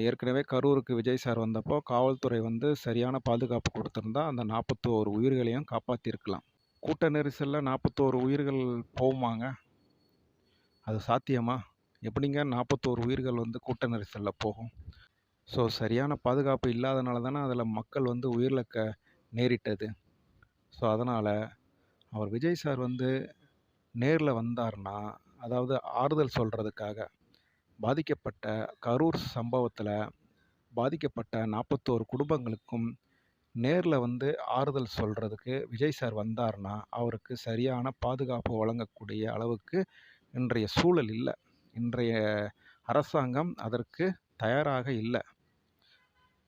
ஏற்கனவே கரூருக்கு விஜய் சார் வந்தப்போ, காவல்துறை வந்து சரியான பாதுகாப்பு குடுத்திருந்தா, அந்த 41 உயிர்களையும் காப்பாத்தியிருக்கலாம். கூட்ட நெரிசல்ல 41 உயிர்கள் போகுமாங்க? அது சாத்தியமா? எப்படிங்க 41 உயிர்கள் வந்து கூட்ட நெரிசல்ல போகும்? ஸோ, சரியான பாதுகாப்பு இல்லாதனால தானே அதில மக்கள் வந்து உயிரிழக்க நேரிட்டது. ஸோ, அதனால அவர் விஜய் சார் வந்து நேர்ல வந்தார்னா, அதாவது ஆறுதல் சொல்றதுக்காக, பாதிக்கப்பட்ட கரூர் சம்பவத்தில பாதிக்கப்பட்ட 41 குடும்பங்களுக்கும் நேர்ல வந்து ஆறுதல் சொல்றதுக்கு விஜய் சார் வந்தார்னா, அவருக்கு சரியான பாதுகாப்பு வழங்கக்கூடிய அளவுக்கு இன்றைய சூழல் இல்ல. இன்றைய அரசாங்கம் அதற்கு தயாராக இல்ல.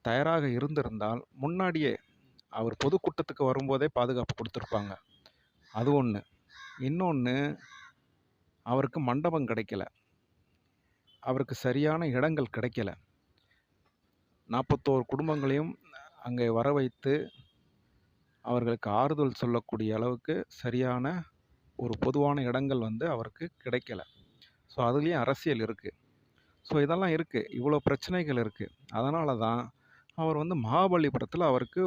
தயாராக இருந்திருந்தால், முன்னாடியே அவர் பொதுக்கூட்டத்துக்கு வரும்போதே பாதுகாப்பு குடுத்திருப்பாங்க. அது ஒண்ணு. இன்னொன்னு, அவருக்கு மண்டபம் கிடைக்கல. அவருக்கு சரியான இடங்கள் கிடைக்கல. 41 குடும்பங்களையும் அங்கே வர வைத்து, அவர்களுக்கு ஆறுதல் சொல்லக்கூடிய அளவுக்கு சரியான ஒரு பொதுவான இடங்கள் வந்து அவருக்கு கிடைக்கல. ஸோ, அதுலயும் அரசியல் இருக்கு. ஸோ, இதெல்லாம் இருக்கு. இவ்வளோ பிரச்சனைகள் இருக்கு. அதனால தான் அவர் வந்து மகாபலிபுரத்தில அவருக்கு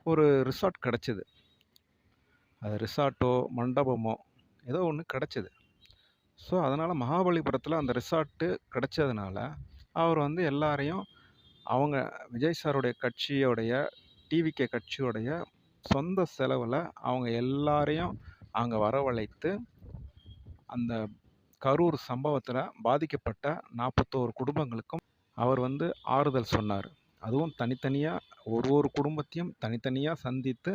ஒரு ரிசார்ட் கிடைச்சது. அது ரிசார்ட்டோ, மண்டபமோ ஏதோ ஒண்ணு கிடைச்சது. ஸோ, அதனால மகாபலிபுரத்தில அந்த ரிசார்ட்டு கிடைச்சதுனால, அவர் வந்து எல்லாரையும் அவங்க விஜய் சாருடைய கட்சியோடைய டிவிகே கட்சியோடைய சொந்த செலவுல அவங்க எல்லாரையும் அங்க வரவழைத்து, அந்த கரூர் சம்பவத்தில பாதிக்கப்பட்ட 41 குடும்பங்களுக்கும் அவர் வந்து ஆறுதல் சொன்னாரு. அதுவும் தனித்தனியா ஒரு குடும்பத்தையும் தனித்தனியா சந்தித்து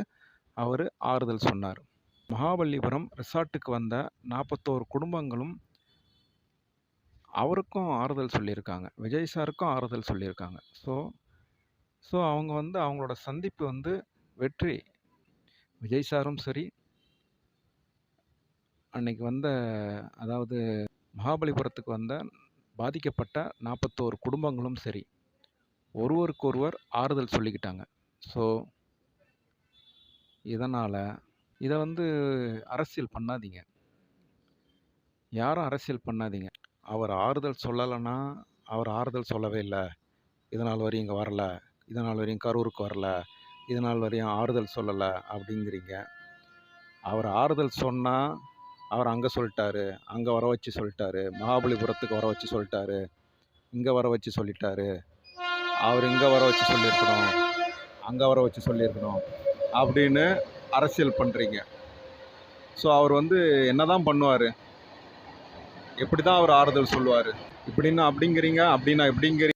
அவரு ஆறுதல் சொன்னாரு. மகாபலிபுரம் ரிசார்ட்டுக்கு வந்த 41 குடும்பங்களும் அவருக்கும் ஆறுதல் சொல்லியிருக்காங்க. விஜய் சாருக்கும் ஆறுதல் சொல்லியிருக்காங்க. ஸோ ஸோ அவங்க வந்து அவங்களோட சந்திப்பு வந்து வெற்றி. விஜய் சாரும் சரி, அன்னைக்கு வந்த அதாவது மகாபலிபுரத்துக்கு வந்த பாதிக்கப்பட்ட 41 குடும்பங்களும் சரி, ஒருவருக்கொருவர் ஆறுதல் சொல்லிக்கிட்டாங்க. ஸோ, இதனால இத வந்து அரசியல் பண்ணாதீங்க. யாரும் அரசியல் பண்ணாதீங்க. அவர் ஆறுதல் சொல்லலன்னா, அவர் ஆறுதல் சொல்லவே இல்ல. இதுநாள் வரையும் இங்க வரல. இதுநாள் வரையும் கரூருக்கு வரல. இதுநாள் வரையும் ஆறுதல் சொல்லல அப்படிங்கிறீங்க. அவர் ஆறுதல் சொன்னா, அவர் அங்க சொல்ட்டாரு. அங்க வர வச்சு சொல்ட்டாரு. மகாபலிபுரத்துக்கு வர வச்சு சொல்ட்டாரு. இங்க வர வச்சு சொல்லிட்டாரு. அவர் இங்க வர வச்சு சொல்லியிருக்கணும். அங்க வர வச்சு சொல்லியிருக்கணும். அப்படின்னு அரசியல் பண்றீங்க. ஸோ, அவர் வந்து என்னதான் பண்ணுவாரு? எப்படிதான் அவர் ஆறுதல் சொல்லுவாரு? இப்படின்னா அப்படிங்கிறீங்க, அப்படின்னா இப்படிங்கிறீங்க.